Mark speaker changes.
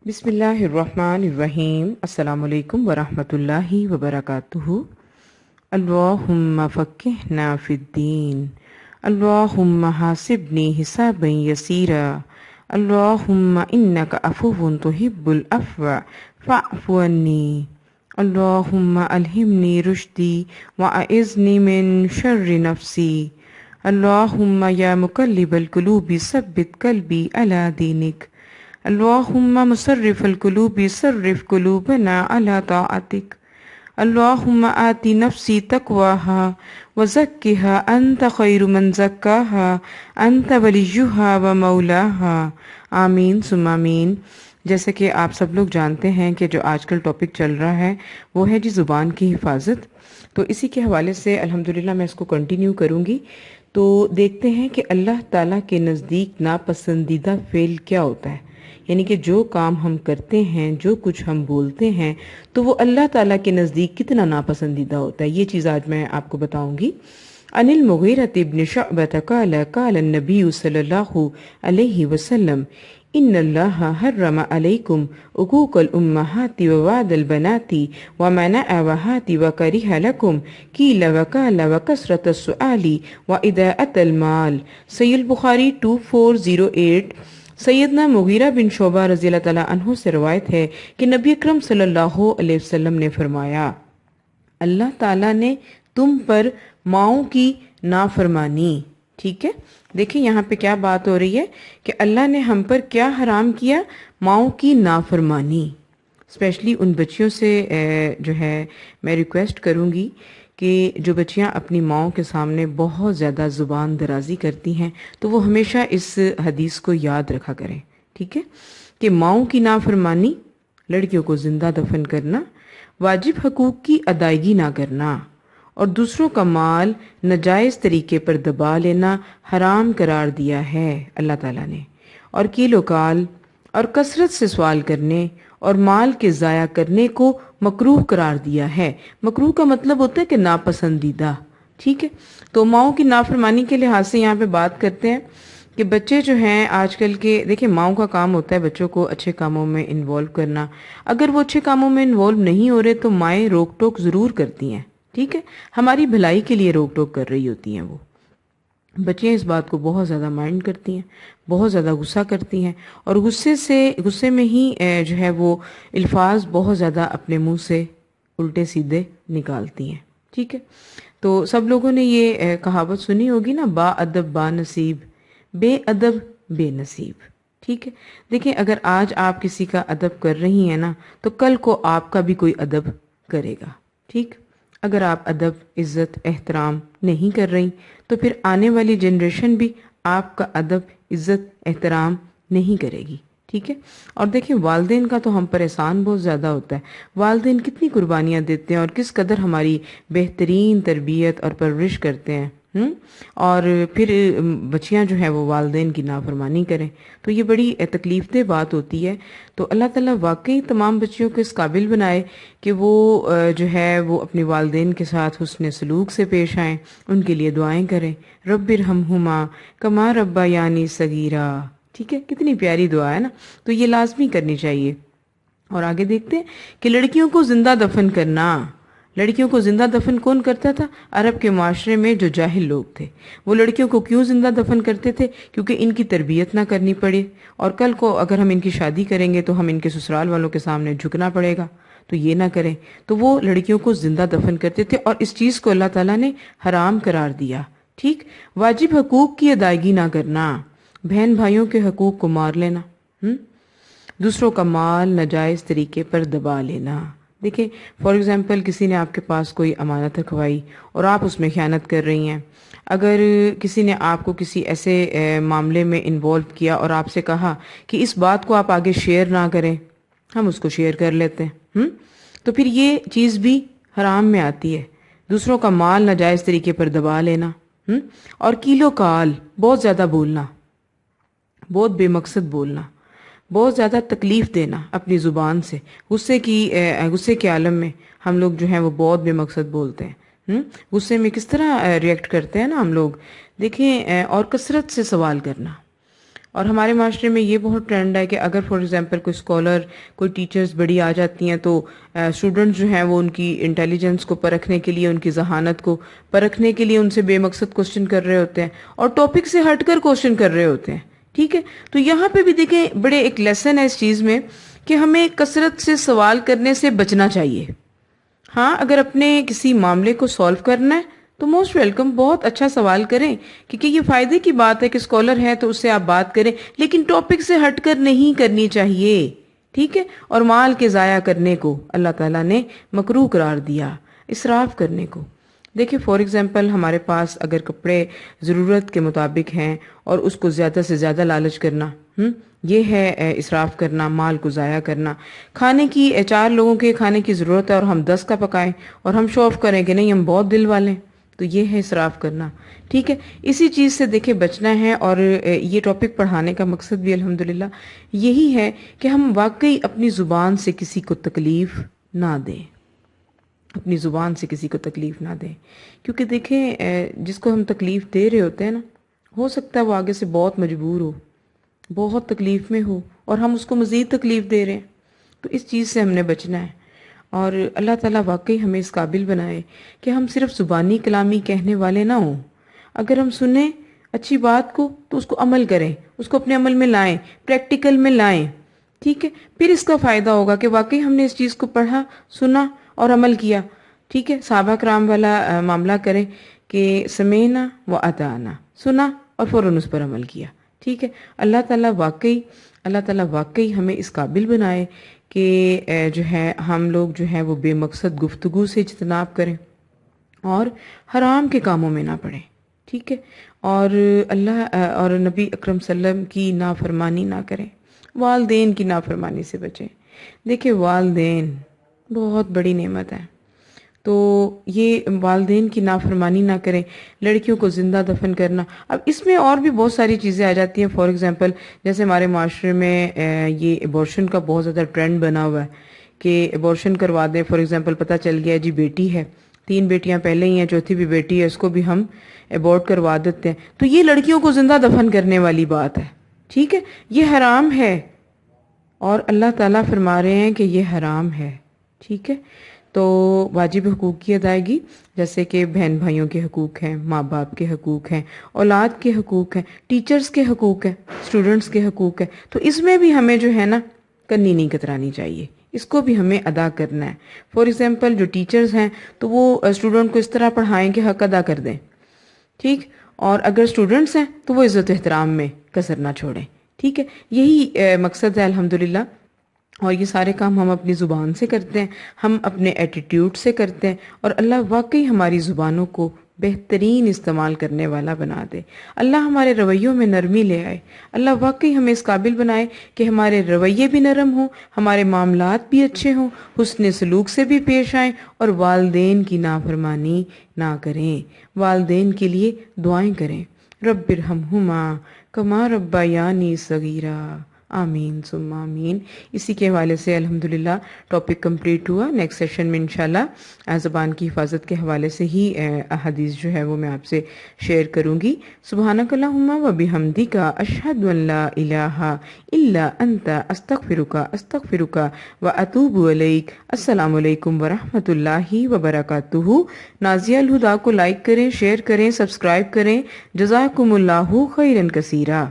Speaker 1: بسم اللہ الرحمن الرحیم۔ السلام علیکم ورحمۃ اللہ وبرکاتہ۔ اللہم فقہنا فی الدین، اللہم حاسبنی حسابا یسیرا، اللہم انک عفو تحب العفو فاعف عنی، اللہم الہمنی رشدی واعذنی من شر نفسی، اللہم یا مقلب القلوب ثبت قلبی علی دینک، اللہم مصرف القلوب صرف قلوبنا علی طاعتک، اللہم آتی نفسی تقواہا وزکہا انت خیر من زکاہا انت ولیہا و مولاہا، آمین ثم آمین۔ جیسے کہ آپ سب لوگ جانتے ہیں کہ جو آج کل ٹاپک چل رہا ہے وہ ہے جی زبان کی حفاظت، تو اسی کے حوالے سے الحمدللہ میں اس کو کنٹینیو کروں گی۔ تو دیکھتے ہیں کہ اللہ تعالیٰ کے نزدیک ناپسندیدہ فعل کیا ہوتا ہے، یعنی کہ جو کام ہم کرتے ہیں، جو کچھ ہم بولتے ہیں، تو وہ اللہ تعالیٰ کے نزدیک کتنا ناپسندیدہ ہوتا ہے۔ یہ چیز آج میں آپ کو بتاؤں گی۔ عن المغیرۃ بن شعبۃ قال قال النبی صلی اللہ علیہ وسلم ان اللہ حرم علیکم عقوق الامہات ووعد البنات ومنع وہات وکرہ لکم قیل وقال وکثرۃ السؤال واضاعۃ المال۔ صحیح البخاری 2408۔ سیدنا مغیرہ بن شعبہ رضی اللہ تعالیٰ عنہ سے روایت ہے کہ نبی اکرم صلی اللہ علیہ وسلم نے فرمایا، اللہ تعالیٰ نے تم پر ماؤں کی نافرمانی، ٹھیک ہے، دیکھیں یہاں پہ کیا بات ہو رہی ہے کہ اللہ نے ہم پر کیا حرام کیا؟ ماؤں کی نافرمانی۔ اسپیشلی ان بچیوں سے جو ہے میں ریکویسٹ کروں گی کہ جو بچیاں اپنی ماؤں کے سامنے بہت زیادہ زبان درازی کرتی ہیں تو وہ ہمیشہ اس حدیث کو یاد رکھا کریں، ٹھیک ہے، کہ ماؤں کی نافرمانی، لڑکیوں کو زندہ دفن کرنا، واجب حقوق کی ادائیگی نہ کرنا، اور دوسروں کا مال ناجائز طریقے پر دبا لینا حرام قرار دیا ہے اللہ تعالیٰ نے، اور کیل و کال اور کثرت سے سوال کرنے اور مال کے ضائع کرنے کو مکروہ قرار دیا ہے۔ مکروہ کا مطلب ہوتا ہے کہ ناپسندیدہ، ٹھیک ہے۔ تو ماؤں کی نافرمانی کے لحاظ سے یہاں پہ بات کرتے ہیں کہ بچے جو ہیں آج کل کے، دیکھیں ماؤں کا کام ہوتا ہے بچوں کو اچھے کاموں میں انوالو کرنا، اگر وہ اچھے کاموں میں انوالو نہیں ہو رہے تو مائیں روک ٹوک ضرور کرتی ہیں، ٹھیک ہے، ہماری بھلائی کے لیے روک ٹوک کر رہی ہوتی ہیں۔ وہ بچیاں اس بات کو بہت زیادہ مائنڈ کرتی ہیں، بہت زیادہ غصہ کرتی ہیں، اور غصے میں ہی جو ہے وہ الفاظ بہت زیادہ اپنے منہ سے الٹے سیدھے نکالتی ہیں، ٹھیک ہے۔ تو سب لوگوں نے یہ کہاوت سنی ہوگی نا، با ادب با نصیب، بے ادب بے نصیب، ٹھیک ہے۔ دیکھیں اگر آج آپ کسی کا ادب کر رہی ہیں نا تو کل کو آپ کا بھی کوئی ادب کرے گا، ٹھیک۔ اگر آپ ادب، عزت، احترام نہیں کر رہی تو پھر آنے والی جنریشن بھی آپ کا ادب، عزت، احترام نہیں کرے گی، ٹھیک ہے۔ اور دیکھیں والدین کا تو ہم پر احسان بہت زیادہ ہوتا ہے، والدین کتنی قربانیاں دیتے ہیں اور کس قدر ہماری بہترین تربیت اور پرورش کرتے ہیں، اور پھر بچیاں جو ہیں وہ والدین کی نافرمانی کریں تو یہ بڑی تکلیف دہ بات ہوتی ہے۔ تو اللہ تعالیٰ واقعی تمام بچیوں کو اس قابل بنائے کہ وہ جو ہے وہ اپنے والدین کے ساتھ حسن سلوک سے پیش آئیں، ان کے لیے دعائیں کریں، رب ارحمہما کما ربیانی صغیرا، ٹھیک ہے، کتنی پیاری دعا ہے نا، تو یہ لازمی کرنی چاہیے۔ اور آگے دیکھتے ہیں کہ لڑکیوں کو زندہ دفن کرنا، لڑکیوں کو زندہ دفن کون کرتا تھا؟ عرب کے معاشرے میں جو جاہل لوگ تھے وہ لڑکیوں کو کیوں زندہ دفن کرتے تھے؟ کیونکہ ان کی تربیت نہ کرنی پڑے، اور کل کو اگر ہم ان کی شادی کریں گے تو ہم ان کے سسرال والوں کے سامنے جھکنا پڑے گا، تو یہ نہ کریں، تو وہ لڑکیوں کو زندہ دفن کرتے تھے، اور اس چیز کو اللہ تعالیٰ نے حرام قرار دیا، ٹھیک۔ واجب حقوق کی ادائیگی نہ کرنا، بہن بھائیوں کے حقوق کو مار لینا، دوسروں کا مال ناجائز طریقے پر دبا لینا۔ دیکھیں فار ایگزامپل کسی نے آپ کے پاس کوئی امانت رکھوائی اور آپ اس میں خیانت کر رہی ہیں، اگر کسی نے آپ کو کسی ایسے معاملے میں انوالو کیا اور آپ سے کہا کہ اس بات کو آپ آگے شیئر نہ کریں، ہم اس کو شیئر کر لیتے ہیں، تو پھر یہ چیز بھی حرام میں آتی ہے، دوسروں کا مال ناجائز طریقے پر دبا لینا، اور کیل و کال، بہت زیادہ بولنا، بہت بے مقصد بولنا، بہت زیادہ تکلیف دینا اپنی زبان سے، غصے کے عالم میں ہم لوگ جو ہیں وہ بہت بے مقصد بولتے ہیں، غصے میں کس طرح ریئیکٹ کرتے ہیں نا ہم لوگ، دیکھیں، اور کثرت سے سوال کرنا، اور ہمارے معاشرے میں یہ بہت ٹرینڈ ہے کہ اگر فار ایگزامپل کوئی اسکالر کوئی ٹیچرز بڑی آ جاتی ہیں تو اسٹوڈنٹس جو ہیں وہ ان کی انٹیلیجنس کو پرکھنے کے لیے، ان کی ذہانت کو پرکھنے کے لیے ان سے بے مقصد کوسچن کر رہے ہوتے ہیں اور ٹاپک سے ہٹ کر کوسچن کر رہے ہوتے ہیں. ٹھیک ہے، تو یہاں پہ بھی دیکھیں بڑے ایک لیسن ہے اس چیز میں کہ ہمیں کثرت سے سوال کرنے سے بچنا چاہیے. ہاں اگر اپنے کسی معاملے کو سولو کرنا ہے تو موسٹ ویلکم، بہت اچھا سوال کریں، کیونکہ یہ فائدے کی بات ہے کہ اسکالر ہے تو اس سے آپ بات کریں، لیکن ٹاپک سے ہٹ کر نہیں کرنی چاہیے. ٹھیک ہے، اور مال کے ضائع کرنے کو اللہ تعالیٰ نے مکروہ قرار دیا، اسراف کرنے کو. دیکھیں فار ایگزامپل ہمارے پاس اگر کپڑے ضرورت کے مطابق ہیں اور اس کو زیادہ سے زیادہ لالچ کرنا، یہ ہے اسراف کرنا، مال کو ضائع کرنا. کھانے کی 4 لوگوں کے کھانے کی ضرورت ہے اور ہم 10 کا پکائیں اور ہم شو آف کریں کہ نہیں ہم بہت دل والے ہیں، تو یہ ہے اسراف کرنا. ٹھیک ہے، اسی چیز سے دیکھیں بچنا ہے. اور یہ ٹاپک پڑھانے کا مقصد بھی الحمدللہ یہی ہے کہ ہم واقعی اپنی زبان سے کسی کو تکلیف نہ دیں، اپنی زبان سے کسی کو تکلیف نہ دیں. کیونکہ دیکھیں جس کو ہم تکلیف دے رہے ہوتے ہیں نا، ہو سکتا ہے وہ آگے سے بہت مجبور ہو، بہت تکلیف میں ہو، اور ہم اس کو مزید تکلیف دے رہے ہیں. تو اس چیز سے ہم نے بچنا ہے. اور اللہ تعالیٰ واقعی ہمیں اس قابل بنائے کہ ہم صرف زبانی کلامی کہنے والے نہ ہوں. اگر ہم سنیں اچھی بات کو تو اس کو عمل کریں، اس کو اپنے عمل میں لائیں، پریکٹیکل میں لائیں. ٹھیک ہے، پھر اس کا فائدہ ہوگا کہ واقعی ہم نے اس چیز کو پڑھا، سنا اور عمل کیا. ٹھیک ہے، صحابہ کرام والا معاملہ کریں کہ سمینا و اطعنا، سنا اور فوراً اس پر عمل کیا. ٹھیک ہے، اللہ تعالیٰ واقعی ہمیں اس قابل بنائے کہ جو ہے ہم لوگ جو ہے وہ بے مقصد گفتگو سے اجتناب کریں اور حرام کے کاموں میں نہ پڑیں. ٹھیک ہے، اور اللہ اور نبی اکرم صلی اللہ علیہ وسلم کی نافرمانی نہ کریں، والدین کی نافرمانی سے بچیں. دیکھیں والدین بہت بڑی نعمت ہے، تو یہ والدین کی نافرمانی نہ کریں. لڑکیوں کو زندہ دفن کرنا، اب اس میں اور بھی بہت ساری چیزیں آ جاتی ہیں. فار ایگزامپل جیسے ہمارے معاشرے میں یہ ایبورشن کا بہت زیادہ ٹرینڈ بنا ہوا ہے کہ ایبورشن کروا دیں. فار ایگزامپل پتہ چل گیا جی بیٹی ہے، 3 بیٹیاں پہلے ہی ہیں، چوتھی بھی بیٹی ہے، اس کو بھی ہم ایبورٹ کروا دیتے ہیں. تو یہ لڑکیوں کو زندہ دفن کرنے والی بات ہے. ٹھیک ہے، یہ حرام ہے اور اللہ تعالیٰ فرما رہے ہیں کہ یہ حرام ہے. ٹھیک ہے، تو واجب حقوق کی ادائیگی جیسے کہ بہن بھائیوں کے حقوق ہیں، ماں باپ کے حقوق ہیں، اولاد کے حقوق ہیں، ٹیچرز کے حقوق ہیں، اسٹوڈنٹس کے حقوق ہیں. تو اس میں بھی ہمیں جو ہے نا کنی نہیں کترانی چاہیے، اس کو بھی ہمیں ادا کرنا ہے. فار ایگزامپل جو ٹیچرز ہیں تو وہ اسٹوڈنٹ کو اس طرح پڑھائیں کہ حق ادا کر دیں. ٹھیک، اور اگر اسٹوڈنٹس ہیں تو وہ عزت و احترام میں کسر نہ چھوڑیں. ٹھیک ہے، یہی مقصد ہے الحمدللہ. اور یہ سارے کام ہم اپنی زبان سے کرتے ہیں، ہم اپنے ایٹیٹیوڈ سے کرتے ہیں، اور اللہ واقعی ہماری زبانوں کو بہترین استعمال کرنے والا بنا دے. اللہ ہمارے رویوں میں نرمی لے آئے. اللہ واقعی ہمیں اس قابل بنائے کہ ہمارے رویے بھی نرم ہوں، ہمارے معاملات بھی اچھے ہوں، حسن سلوک سے بھی پیش آئیں، اور والدین کی نافرمانی نہ کریں. والدین کے لیے دعائیں کریں، رب ارحمہما کما ربیانی صغیرا، آمین ثم آمین. اسی کے حوالے سے الحمدللہ ٹاپک کمپلیٹ ہوا. نیکسٹ سیشن میں انشاءاللہ زبان کی حفاظت کے حوالے سے ہی احادیث جو ہے وہ میں آپ سے شیئر کروں گی. سبحانک اللہم و بحمدک، اشہد ان لا الہ الا انت، استغفرک و اتوب الیک. السلام علیکم ورحمۃ اللہ وبرکاتہ. نازیہ الہدا کو لائک کریں، شیئر کریں، سبسکرائب کریں. جزاکم اللہ خیرا کثیرا.